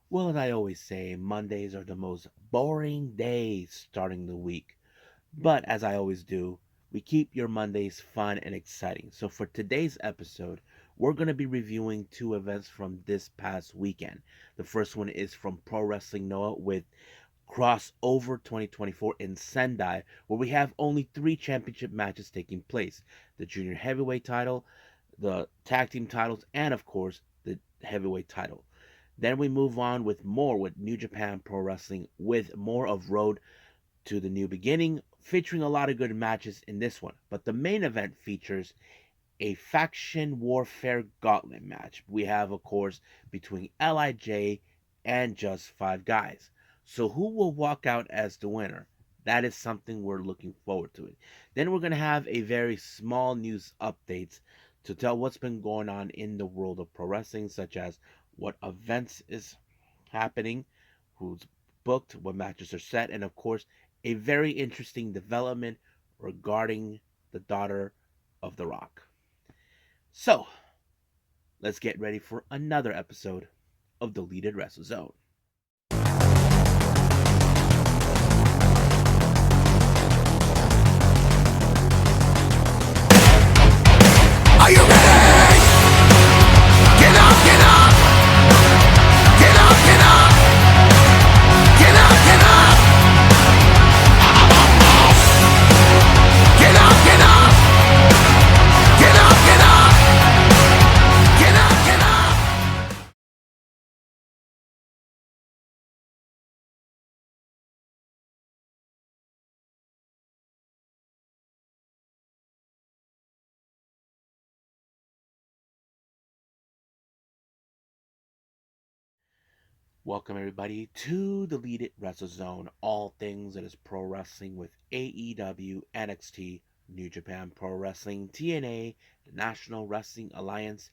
Well, as I always say, Mondays are the most boring days starting the week. But as I always do, we keep your Mondays fun and exciting. So for today's episode, we're going to be reviewing two events from this past weekend. The first one is from Pro Wrestling Noah with Crossover 2024 in Sendai, where we have only three championship matches taking place: the junior heavyweight title, the tag team titles, and of course, the heavyweight title. Then we move on with more with New Japan Pro Wrestling with more of Road to the New Beginning, featuring a lot of good matches in this one. But the main event features a Faction Warfare Gauntlet match. We have, of course, between LIJ and Just Five Guys. So who will walk out as the winner? That is something we're looking forward to it. Then we're going to have a very small news updates to tell what's been going on in the world of pro wrestling, such as what events is happening, who's booked, what matches are set, and of course, a very interesting development regarding the daughter of The Rock. So, let's get ready for another episode of Deleted Wrestle Zone. Are you ready? Get up, get up! Get up, get up! Get up, get up! Get up, get up! Get up, get up! Get up, get up! Welcome, everybody, to Deleted Wrestle Zone, all things that is pro wrestling with AEW, NXT, New Japan Pro Wrestling, TNA, the National Wrestling Alliance,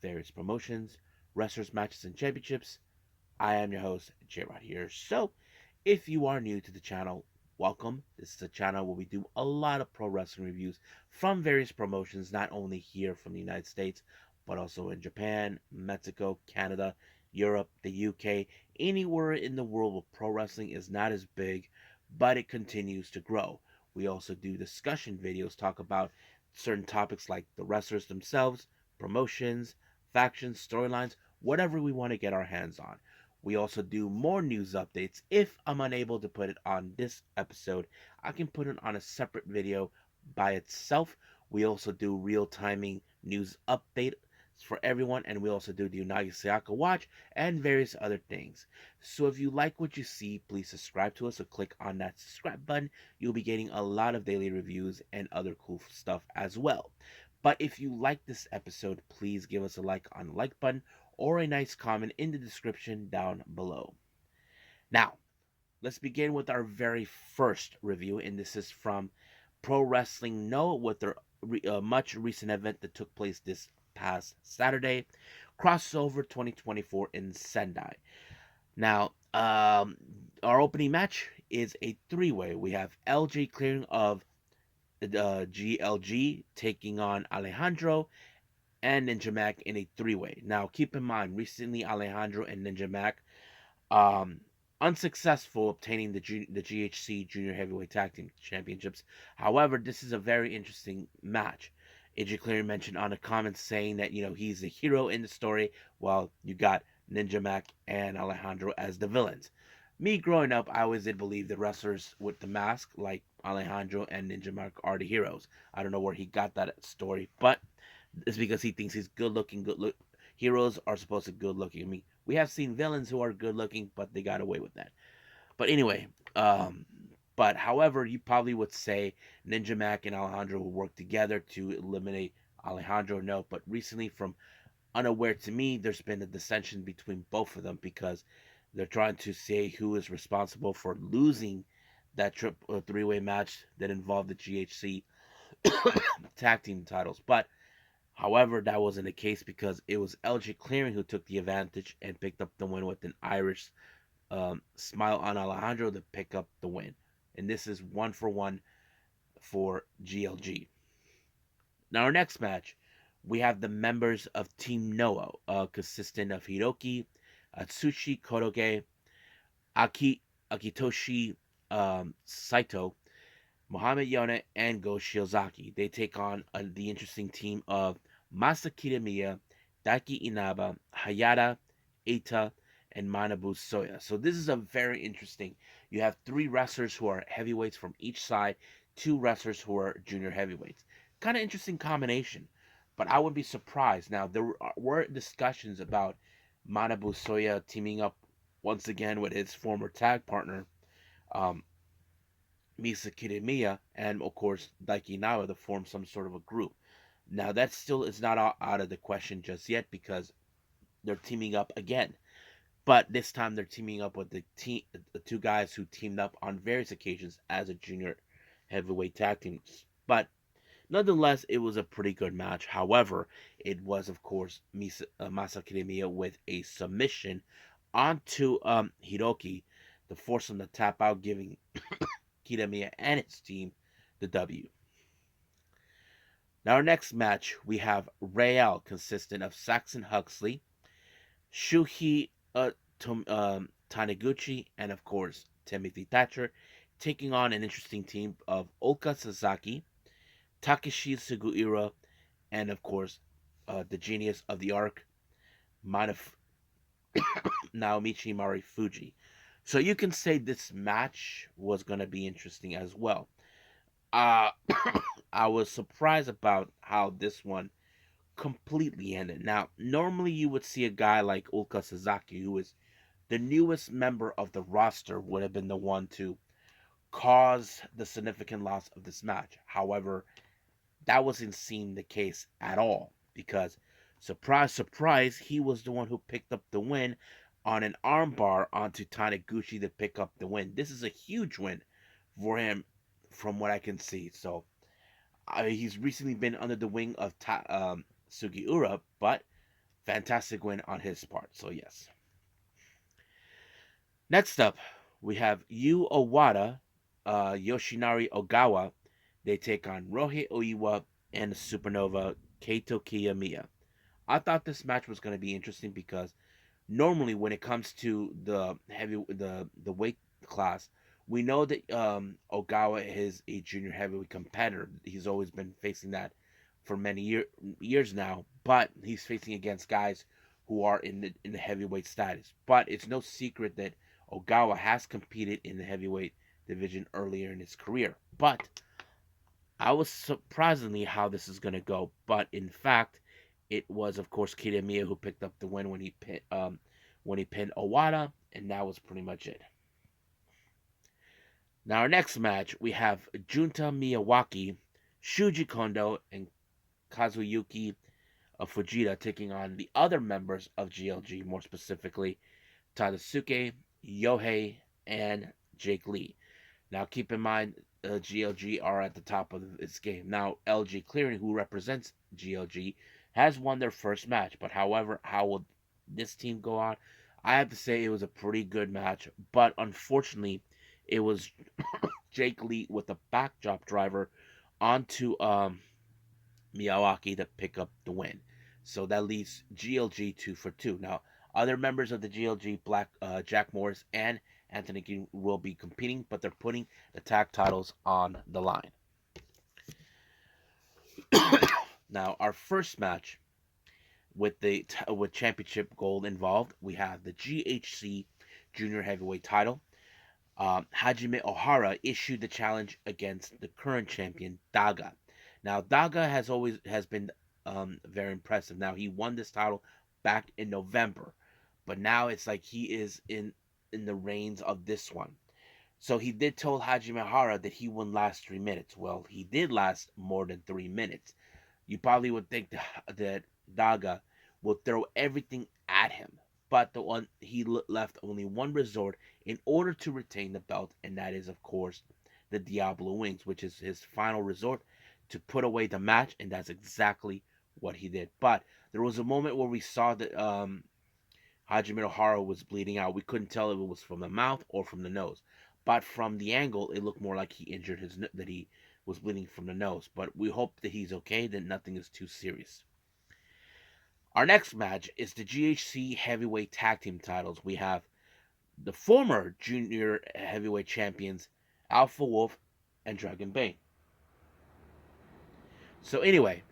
various promotions, wrestlers, matches, and championships. I am your host, J-Rod here. So, if you are new to the channel, welcome. This is a channel where we do a lot of pro wrestling reviews from various promotions, not only here from the United States, but also in Japan, Mexico, Canada, Europe, the UK, anywhere in the world where pro wrestling is not as big, but it continues to grow. We also do discussion videos, talk about certain topics like the wrestlers themselves, promotions, factions, storylines, whatever we want to get our hands on. We also do more news updates. If I'm unable to put it on this episode, I can put it on a separate video by itself. We also do real timing news updates for everyone, and we also do the Unagi Sayaka watch and various other things. So if you like what you see, please subscribe to us or click on that subscribe button. You'll be getting a lot of daily reviews and other cool stuff as well. But if you like this episode, please give us a like on the like button or a nice comment in the description down below. Now, let's begin with our very first review, and this is from Pro Wrestling No with their much recent event that took place this past Saturday, Crossover 2024 in Sendai. Now, our opening match is a three-way. We have LG clearing of GLG taking on Alejandro and Ninja Mac in a three-way. Now, keep in mind, recently Alejandro and Ninja Mac um, unsuccessful obtaining the GHC Junior Heavyweight Tag Team Championships. However, this is a very interesting match. AJ Cleary mentioned on a comment saying that he's the hero in the story, while you got Ninja Mac and Alejandro as the villains. Me growing up, I always did believe the wrestlers with the mask, like Alejandro and Ninja Mac, are the heroes. I don't know where he got that story, but it's because he thinks he's good looking. Heroes are supposed to be good looking. I mean, we have seen villains who are good looking, but they got away with that. But anyway, but however, you probably would say Ninja Mac and Alejandro will work together to eliminate Alejandro. No, but recently, from unaware to me, there's been a dissension between both of them because they're trying to say who is responsible for losing that three-way match that involved the GHC tag team titles. But however, that wasn't the case because it was LG Clearing who took the advantage and picked up the win with an Irish smile on Alejandro to pick up the win. And this is 1-for-1 for GLG. Now, our next match, we have the members of Team Noah, consisting of Hiroki, Atsushi Kotoge, Akitoshi Saito, Mohamed Yone, and Go Shiozaki. They take on the interesting team of Masakita Miya, Daiki Inaba, Hayata, Eita, and Manabu Soya. So this is a very interesting. You have three wrestlers who are heavyweights from each side, two wrestlers who are junior heavyweights. Kind of interesting combination, but I would be surprised. Now were discussions about Manabu Soya teaming up once again with his former tag partner, um, Misa Kirimiya, and of course Daiki Nawa to form some sort of a group. Now that still is not out of the question just yet because they're teaming up again. But this time they're teaming up with the two guys who teamed up on various occasions as a junior heavyweight tag team. But nonetheless, it was a pretty good match. However, it was of course Masa Kirimiya with a submission onto Hiroki to force him to tap out, giving Kitamiya and his team the W. Now, our next match, we have Real, consisting of Saxon Huxley, Shuhei Taniguchi, and of course, Timothy Thatcher, taking on an interesting team of Oka Sasaki, Takeshi Sugiura, and of course, the genius of the arc, Naomichi Marifuji. So you can say this match was going to be interesting as well. Uh, I was surprised about how this one completely ended. Now, normally you would see a guy like Ulka Sasaki, who is the newest member of the roster, would have been the one to cause the significant loss of this match. However, that wasn't seen the case at all because, surprise, surprise, he was the one who picked up the win on an armbar onto Taniguchi to pick up the win. This is a huge win for him from what I can see. So, he's recently been under the wing of Sugiura, but fantastic win on his part. So yes. Next up, we have Yu Owada, Yoshinari Ogawa. They take on Rohei Oiwa and Supernova Keito Kiyomiya. I thought this match was going to be interesting because normally when it comes to the weight class, we know that Ogawa is a junior heavyweight competitor. He's always been facing that for many years now, but he's facing against guys who are in the heavyweight status. But it's no secret that Ogawa has competed in the heavyweight division earlier in his career. But I was surprisingly how this is going to go. But in fact, it was of course Kitamiya who picked up the win when he pinned Owada, and that was pretty much it. Now our next match we have Junta Miyawaki, Shuji Kondo, and Kazuyuki Fujita taking on the other members of GLG, more specifically Tadasuke, Yohei, and Jake Lee. Now keep in mind GLG are at the top of its game. Now LG Clearing, who represents GLG, has won their first match, but however, how will this team go on? I have to say it was a pretty good match, but unfortunately, it was Jake Lee with a backdrop driver onto Miyawaki to pick up the win. So that leaves GLG 2 for 2. Now, other members of the GLG, Jack Morris and Anthony King, will be competing, but they're putting the tag titles on the line. Now, our first match with championship gold involved, we have the GHC Junior Heavyweight title. Hajime Ohara issued the challenge against the current champion Daga. Now Daga has been very impressive. Now he won this title back in November, but now it's like he is in the reins of this one. So he did tell Hajime Ohara that he wouldn't last 3 minutes. Well, he did last more than 3 minutes. You probably would think that Daga will throw everything at him, but the one he left only one resort in order to retain the belt, and that is, of course, the Diablo Wings, which is his final resort to put away the match, and that's exactly what he did. But there was a moment where we saw that Hajime Ohara was bleeding out. We couldn't tell if it was from the mouth or from the nose, but from the angle, it looked more like he injured that he was bleeding from the nose. But we hope that he's okay, that nothing is too serious. Our next match is the GHC Heavyweight Tag Team titles. We have the former Junior Heavyweight Champions Alpha Wolf and Dragon Bane. So anyway,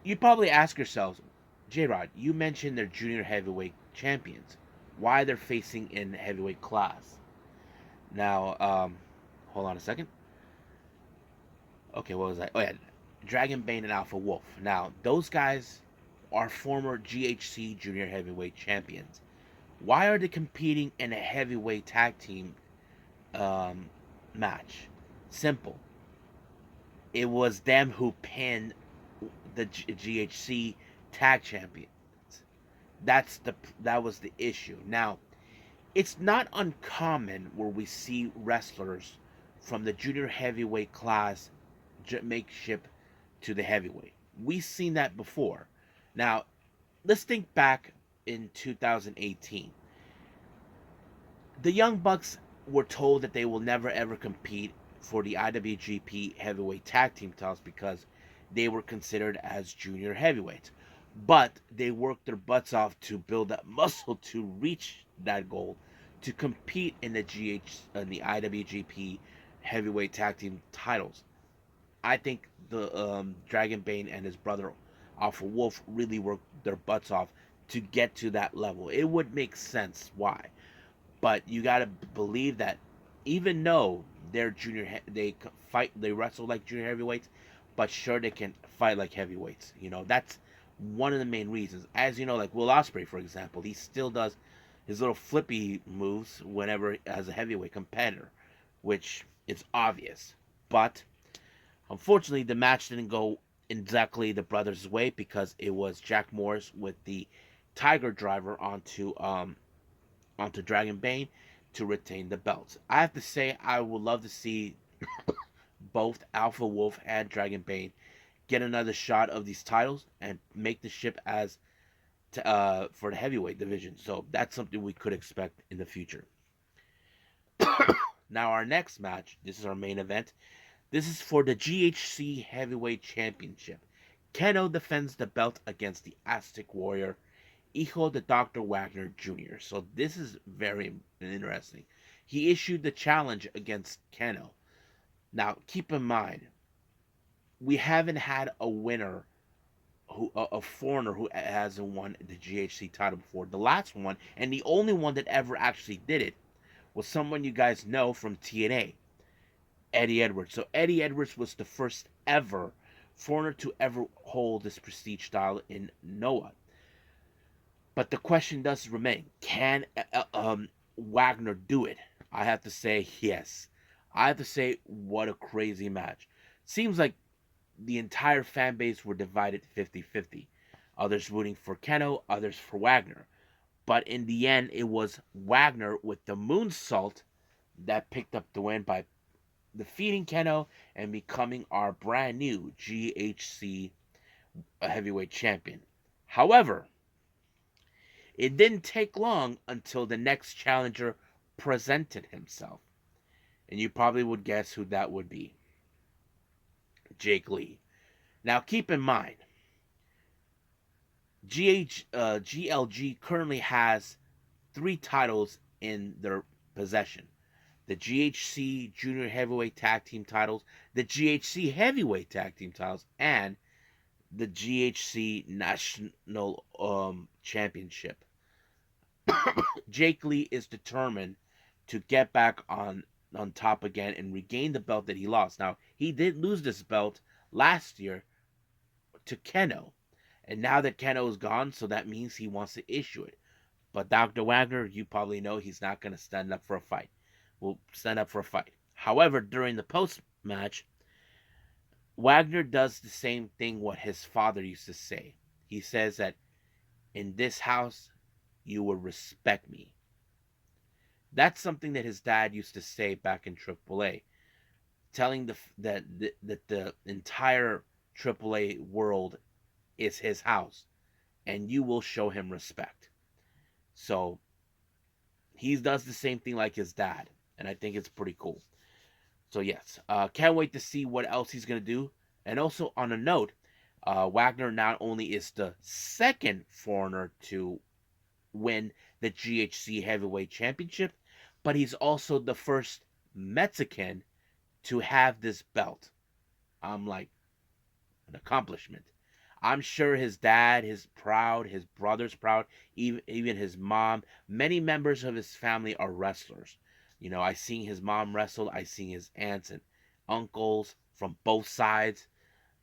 you probably ask yourselves, J-Rod, you mentioned they're Junior Heavyweight Champions. Why they're facing in heavyweight class? Now, hold on a second. Okay, what was that? Oh yeah, Dragon Bane and Alpha Wolf. Now, those guys are former GHC Junior Heavyweight Champions. Why are they competing in a heavyweight tag team um, match? Simple. It was them who pinned the GHC tag champions. That was the issue. Now, it's not uncommon where we see wrestlers from the junior heavyweight class make ship to the heavyweight. We've seen that before. Now, let's think back in 2018. The Young Bucks were told that they will never ever compete for the IWGP Heavyweight Tag Team titles because they were considered as junior heavyweights. But they worked their butts off to build that muscle to reach that goal, to compete in the IWGP Heavyweight Tag Team titles. I think the Dragon Bane and his brother Alpha Wolf really worked their butts off to get to that level. It would make sense why, but you got to believe that even though they're they wrestle like junior heavyweights, but sure they can fight like heavyweights. That's one of the main reasons. As you know, like Will Ospreay, for example, he still does his little flippy moves whenever as a heavyweight competitor, which is obvious. But unfortunately, the match didn't go exactly the brothers' way because it was Jack Morris with the Tiger Driver onto Dragon Bane to retain the belts. I have to say, I would love to see both Alpha Wolf and Dragon Bane get another shot of these titles and make the ship for the heavyweight division. So that's something we could expect in the future. Now our next match, this is our main event. This is for the GHC Heavyweight Championship. Keno defends the belt against the Aztec Warrior, Hijo de Dr. Wagner Jr. So this is very interesting. He issued the challenge against Keno. Now, keep in mind, we haven't had a winner, a foreigner who hasn't won the GHC title before. The last one, and the only one that ever actually did it, was someone you guys know from TNA, Eddie Edwards. So Eddie Edwards was the first ever foreigner to ever hold this prestige title in Noah. But the question does remain: can Wagner do it? I have to say yes. I have to say, what a crazy match. Seems like the entire fan base were divided 50-50. Others rooting for Keno, others for Wagner. But in the end, it was Wagner with the moonsault that picked up the win by defeating Keno and becoming our brand new GHC heavyweight champion. However, it didn't take long until the next challenger presented himself. And you probably would guess who that would be: Jake Lee. Now keep in mind, GLG currently has 3 titles in their possession: the GHC Junior Heavyweight Tag Team titles, the GHC Heavyweight Tag Team titles, and the GHC National Championship. Jake Lee is determined to get back on top again and regain the belt that he lost. Now, he did lose this belt last year to Keno, and now that Keno is gone, so that means he wants to issue it. But Dr. Wagner, you probably know he's not going to stand up for a fight. Will stand up for a fight. However, during the post match, Wagner does the same thing what his father used to say. He says that in this house, you will respect me. That's something that his dad used to say back in AAA, telling that the entire AAA world is his house, and you will show him respect. So he does the same thing like his dad, and I think it's pretty cool. So yes, can't wait to see what else he's gonna do. And also on a note, Wagner not only is the second foreigner to win the GHC Heavyweight Championship, but he's also the first Mexican to have this belt. I'm like, an accomplishment. I'm sure his dad is proud, his brother's proud, even his mom. Many members of his family are wrestlers. You know, I seen his mom wrestle, I seen his aunts and uncles from both sides,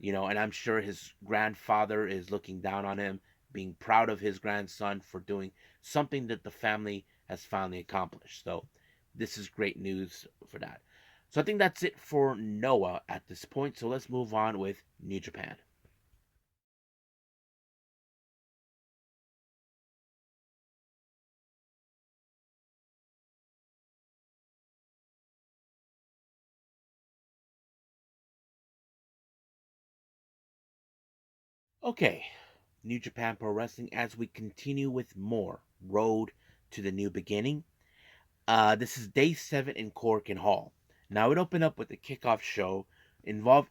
you know, and I'm sure his grandfather is looking down on him, being proud of his grandson for doing something that the family has finally accomplished. So, this is great news for that. So, I think that's it for Noah at this point. So, let's move on with New Japan. Okay, New Japan Pro Wrestling as we continue with more Road to the New Beginning. This is day 7 in Korakuen Hall. Now, it opened up with the kickoff show involved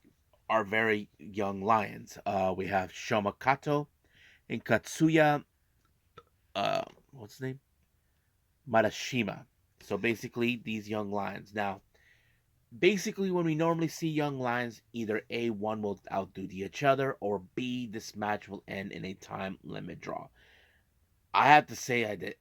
our very young lions. We have Shoma Kato and Katsuya, what's his name? Madashima. So basically, these young lions. Now, basically, when we normally see young lions, either A, one will outdo each other, or B, this match will end in a time limit draw. I have to say I did.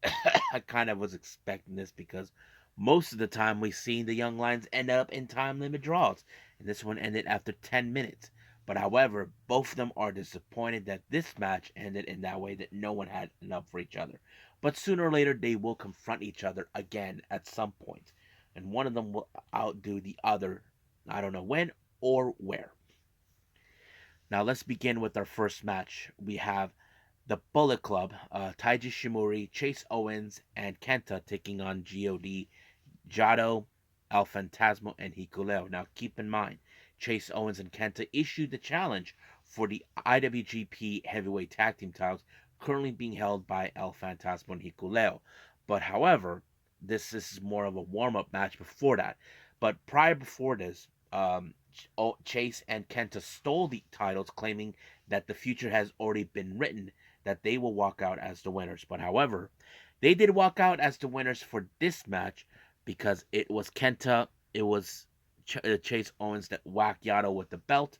I kind of was expecting this because most of the time we see the young lions end up in time limit draws, and this one ended after 10 minutes. But however, both of them are disappointed that this match ended in that way, that no one had enough for each other. But sooner or later, they will confront each other again at some point, and one of them will outdo the other. I don't know when or where. Now let's begin with our first match. We have the Bullet Club, Taiji Shimori, Chase Owens, and Kenta taking on God, Jado, El Fantasmo, and Hikuleo. Now keep in mind, Chase Owens and Kenta issued the challenge for the IWGP Heavyweight Tag Team titles, currently being held by El Fantasmo and Hikuleo. But however, this is more of a warm-up match before that. But prior before this, Chase and Kenta stole the titles, claiming that the future has already been written, that they will walk out as the winners. But however, they did walk out as the winners for this match because it was Kenta, it was Chase Owens that whacked Yano with the belt,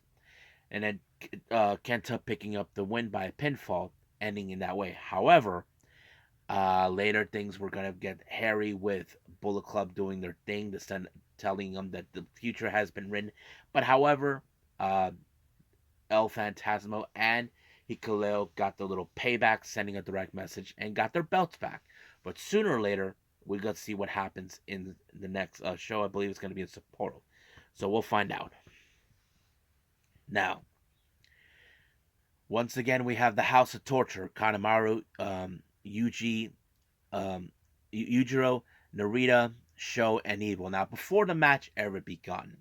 and then Kenta picking up the win by a pinfall, ending in that way. However, later things were gonna get hairy with Bullet Club doing their thing, telling them that the future has been written. But however, uh, El Fantasmo and Hikuleo got the little payback, sending a direct message, and got their belts back. But sooner or later, we got to see what happens in the next show. I believe it's going to be in Sapporo. So we'll find out. Now, once again, we have the House of Torture, Kanemaru, Yuji, um, Yujiro, Narita, Sho, and Evil. Now, before the match ever begun,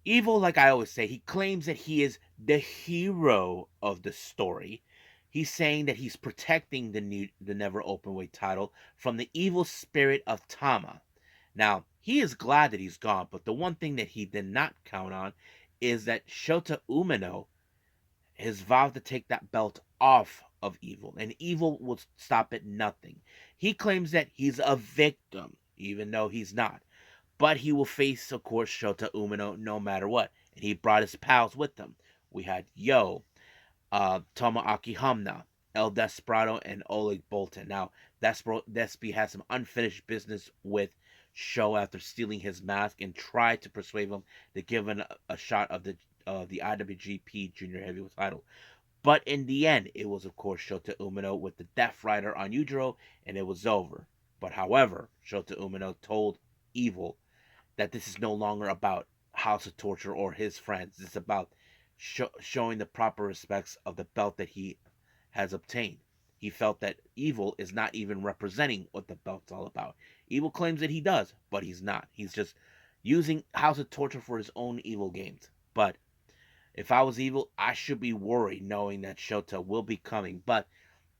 Evil, like I always say, he claims that he is the hero of the story. He's saying that he's protecting the Never Openweight title from the evil spirit of Tama. Now, he is glad that he's gone, but the one thing that he did not count on is that Shota Umino has vowed to take that belt off of Evil, and Evil will stop at nothing. He claims that he's a victim, even though he's not. But he will face, of course, Shota Umino no matter what. And he brought his pals with him. We had Yo, Tomoaki Hamna, El Desperado, and Oleg Bolton. Now, Despy has some unfinished business with Sho after stealing his mask and tried to persuade him to give him a shot of the IWGP Junior Heavyweight title. But in the end, it was, of course, Shota Umino with the Death Rider on Yujiro, and it was over. But however, Shota Umino told Evil that this is no longer about House of Torture or his friends. It's about showing the proper respects of the belt that he has obtained. He felt that Evil is not even representing what the belt's all about. Evil claims that he does, but he's not. He's just using House of Torture for his own evil games. But if I was Evil, I should be worried knowing that Shota will be coming. But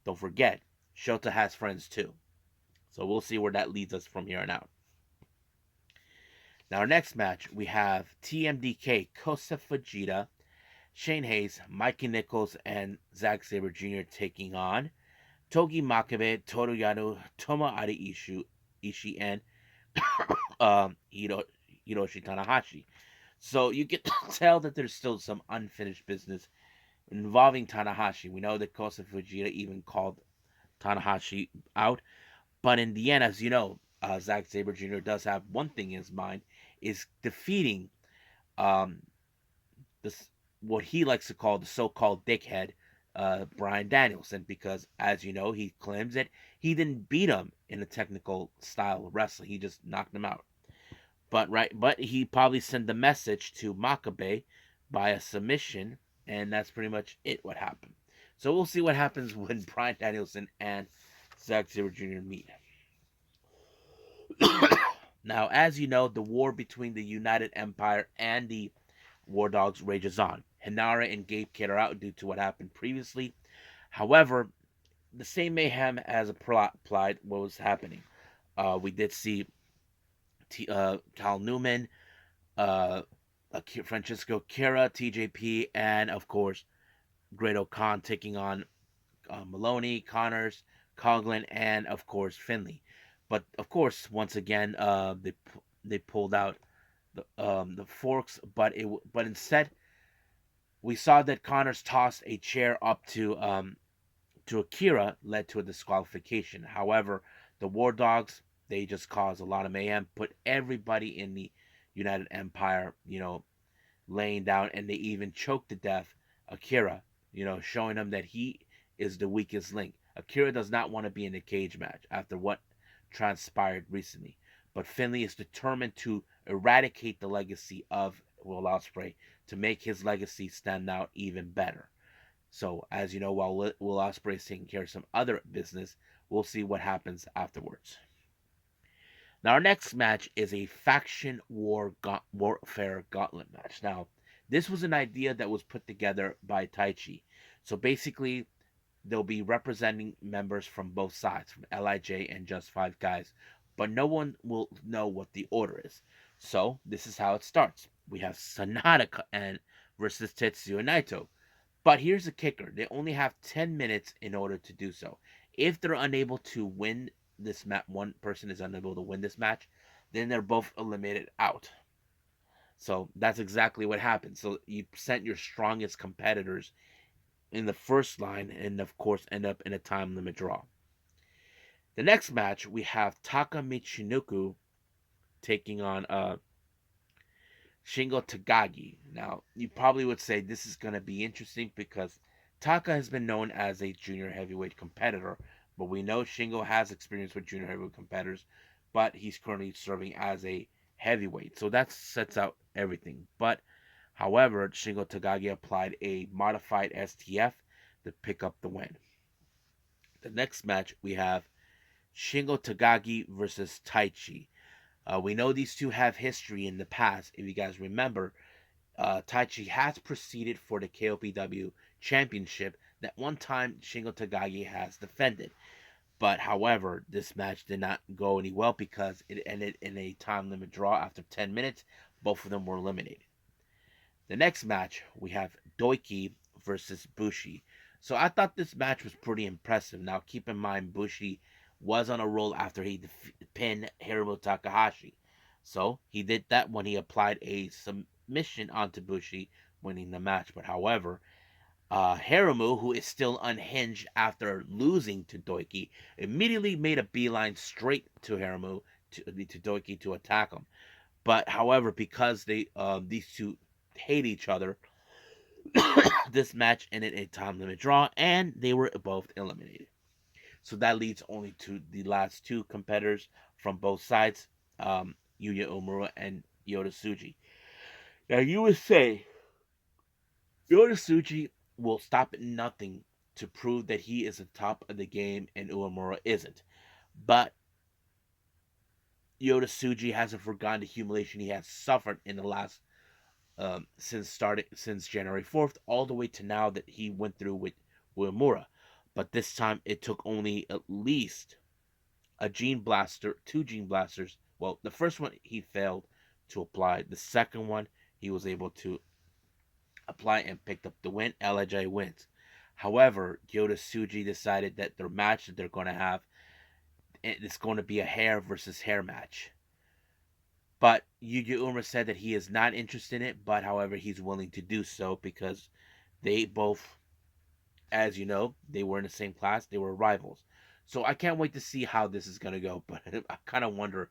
don't forget, Shota has friends too. So we'll see where that leads us from here on out. Now, our next match, we have TMDK Kosa Fujita Shane Hayes, Mikey Nichols, and Zack Sabre Jr. taking on Togi Makabe, Toru Yano, Toma Ishii, and Hiroshi Tanahashi. So you can tell that there's still some unfinished business involving Tanahashi. We know that Kosa Fujita even called Tanahashi out, but in the end, as you know, Zack Sabre Jr. does have one thing in his mind: is defeating um, this what he likes to call the so-called dickhead, Brian Danielson, because as you know, he claims that he didn't beat him in a technical style of wrestling; he just knocked him out. But he probably sent the message to Makabe by a submission, and that's pretty much it. What happened? So we'll see what happens when Brian Danielson and Zack Sabre Jr. meet. Now, as you know, the war between the United Empire and the War Dogs rages on. Hinara and Gabe Kidd are out due to what happened previously. However, the same mayhem as applied what was happening. We did see Cal Newman, uh, Francisco Kira, TJP, and of course, Great Khan taking on Maloney, Connors, Coughlin, and of course Finley. But of course, once again, they pulled out the forks, but instead we saw that Connors tossed a chair up to Akira, led to a disqualification. However, the War Dogs, they just caused a lot of mayhem, put everybody in the United Empire, laying down, and they even choked to death Akira, showing him that he is the weakest link. Akira does not want to be in a cage match after what transpired recently, but Finley is determined to eradicate the legacy of Will Ospreay to make his legacy stand out even better. So, as you know, while Will Ospreay is taking care of some other business, we'll see what happens afterwards. Now, our next match is a faction warfare gauntlet match. Now, this was an idea that was put together by Taichi. So basically, they'll be representing members from both sides, from LIJ and Just Five Guys, but no one will know what the order is. So this is how it starts. We have Sanada and versus Tetsuya Naito. But here's the kicker: they only have 10 minutes in order to do so. If they're unable to win this match, one person is unable to win this match, then they're both eliminated out. So that's exactly what happened. So you sent your strongest competitors in the first line, and of course end up in a time limit draw. The next match we have Taka Michinoku taking on Shingo Takagi. Now you probably would say this is going to be interesting because Taka has been known as a junior heavyweight competitor, but we know Shingo has experience with junior heavyweight competitors, but he's currently serving as a heavyweight, so that sets out everything. But however, Shingo Takagi applied a modified STF to pick up the win. The next match we have Shingo Takagi versus Taichi. We know these two have history in the past. If you guys remember, Taichi has proceeded for the KOPW championship that one time Shingo Takagi has defended. But however, this match did not go any well because it ended in a time limit draw after 10 minutes. Both of them were eliminated. The next match, we have Doiki versus Bushi. So I thought this match was pretty impressive. Now keep in mind, Bushi was on a roll after he pinned Hiromu Takahashi. So he did that when he applied a submission onto Bushi, winning the match. But however, Hiromu, who is still unhinged after losing to Doiki, immediately made a beeline straight to Hiromu, to Doiki, to attack him. But however, because these two hate each other, this match ended a time limit draw, and they were both eliminated. So that leads only to the last two competitors from both sides, Yuya Uemura and Yota Tsuji. Now you would say Yota Tsuji will stop at nothing to prove that he is the top of the game and Uemura isn't. But Yota Tsuji hasn't forgotten the humiliation he has suffered in the last since January 4th, all the way to now that he went through with Uemura. But this time it took only at least two gene blasters. Well, the first one he failed to apply. The second one he was able to apply and picked up the win. LIJ wins. However, Yota Tsuji decided that their match that they're going to have, it's going to be a hair versus hair match. But Yuji Uemura said that he is not interested in it, but however, he's willing to do so because they both, as you know, they were in the same class, they were rivals. So I can't wait to see how this is going to go, but I kind of wonder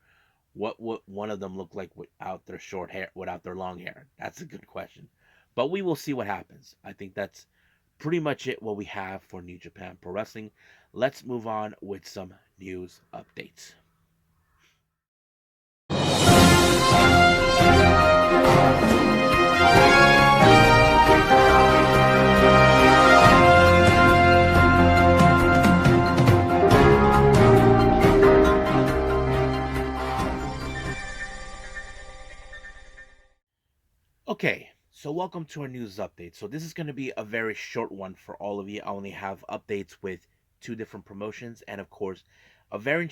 what one of them look like without their short hair, without their long hair. That's a good question. But we will see what happens. I think that's pretty much it what we have for New Japan Pro Wrestling. Let's move on with some news updates. Okay, so welcome to our news update. So this is going to be a very short one for all of you. I only have updates with two different promotions and of course a very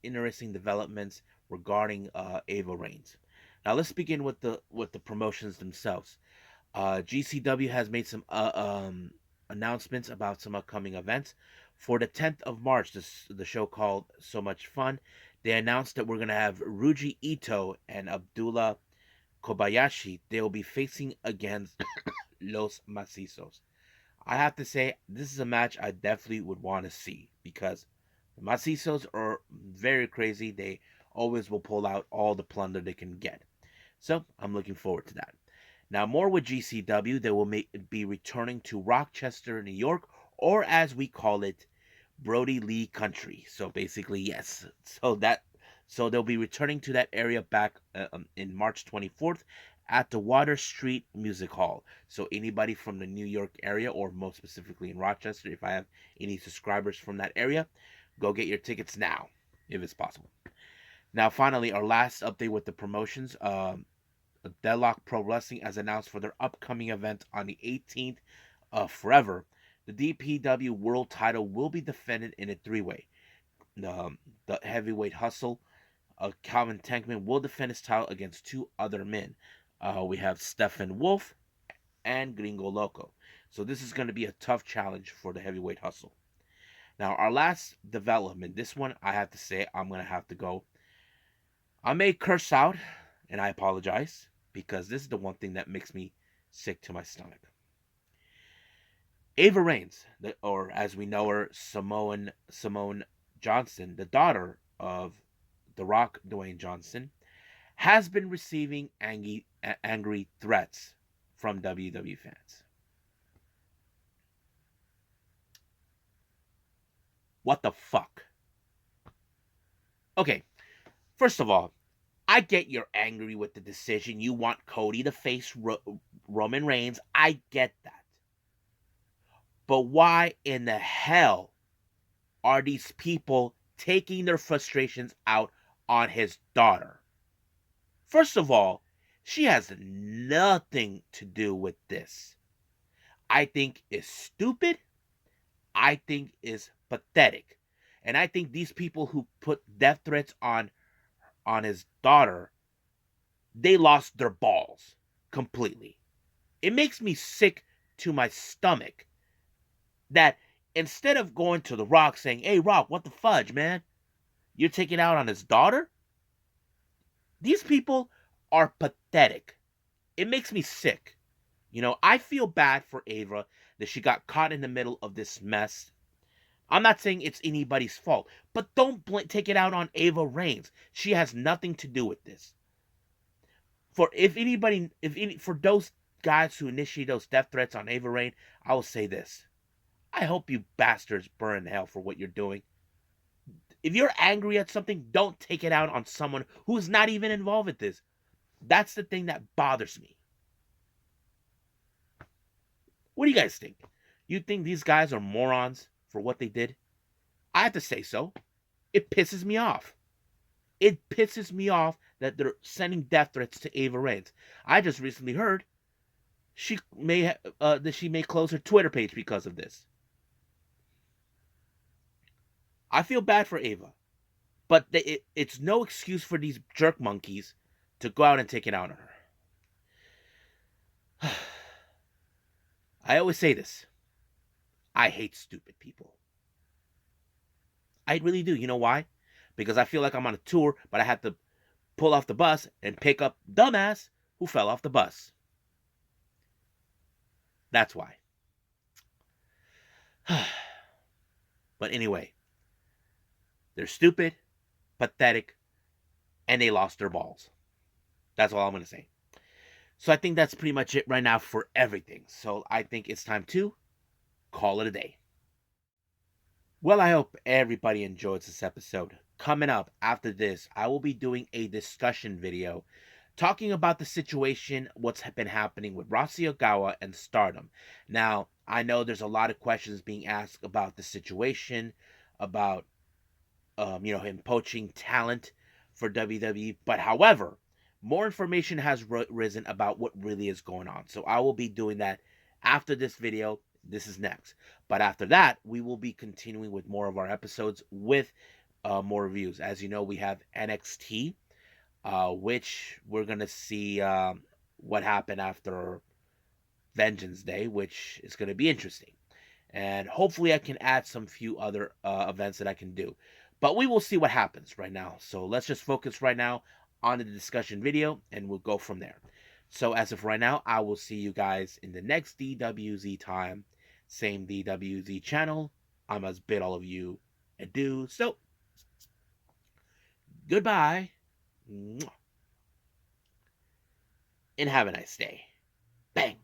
interesting developments regarding Ava Raines. Now let's begin with the promotions themselves. GCW has made some announcements about some upcoming events. For the 10th of March, the show called So Much Fun, they announced that we're going to have Ruji Ito and Abdullah Kobayashi. They will be facing against Los Macizos. I have to say, this is a match I definitely would want to see because the Macizos are very crazy. They always will pull out all the plunder they can get. So I'm looking forward to that. Now, more with GCW, they will be returning to Rochester, New York, or as we call it, Brody Lee Country. So basically, yes. So they'll be returning to that area back in March 24th at the Water Street Music Hall. So anybody from the New York area, or most specifically in Rochester, if I have any subscribers from that area, go get your tickets now, if it's possible. Now, finally, our last update with the promotions. Deadlock Pro Wrestling has announced for their upcoming event on the 18th of Forever, the DPW World Title will be defended in a three-way. The Heavyweight Hustle, Calvin Tankman will defend his title against two other men. We have Stephen Wolf and Gringo Loco. So this is going to be a tough challenge for the Heavyweight Hustle. Now, our last development, this one I have to say I'm going to have to go. I may curse out, and I apologize, because this is the one thing that makes me sick to my stomach. Ava Raines, or as we know her, Simone Johnson, the daughter of The Rock, Dwayne Johnson, has been receiving angry threats from WWE fans. What the fuck? Okay, first of all, I get you're angry with the decision. You want Cody to face Roman Reigns. I get that. But why in the hell are these people taking their frustrations out on his daughter? First of all, she has nothing to do with this. I think is stupid. I think is pathetic. And I think these people who put death threats on his daughter, they lost their balls completely. It makes me sick to my stomach that instead of going to The Rock saying, "Hey, Rock, what the fudge, man? You're taking out on his daughter?" These people are pathetic. It makes me sick. I feel bad for Ava that she got caught in the middle of this mess. I'm not saying it's anybody's fault, but don't take it out on Ava Raines. She has nothing to do with this. For those guys who initiate those death threats on Ava Raines, I will say this: I hope you bastards burn in hell for what you're doing. If you're angry at something, don't take it out on someone who's not even involved with this. That's the thing that bothers me. What do you guys think? You think these guys are morons for what they did? I have to say so. It pisses me off. It pisses me off that they're sending death threats to Ava Raines. I just recently heard that she may close her Twitter page because of this. I feel bad for Ava, but it's no excuse for these jerk monkeys to go out and take it out on her. I always say this. I hate stupid people. I really do. You know why? Because I feel like I'm on a tour, but I have to pull off the bus and pick up dumbass who fell off the bus. That's why. But anyway, they're stupid, pathetic, and they lost their balls. That's all I'm going to say. So I think that's pretty much it right now for everything. So I think it's time to call it a day. Well, I hope everybody enjoys this episode. Coming up after this, I will be doing a discussion video talking about the situation, what's been happening with Rossi Ogawa and Stardom. Now, I know there's a lot of questions being asked about the situation, about him poaching talent for WWE. But however, more information has risen about what really is going on. So I will be doing that after this video. This is next. But after that, we will be continuing with more of our episodes with more reviews. As you know, we have NXT, which we're going to see what happened after Vengeance Day, which is going to be interesting. And hopefully I can add some few other events that I can do. But we will see what happens right now. So let's just focus right now on the discussion video and we'll go from there. So as of right now, I will see you guys in the next DWZ time. Same DWZ channel. I must bid all of you adieu. So goodbye. And have a nice day. Bang.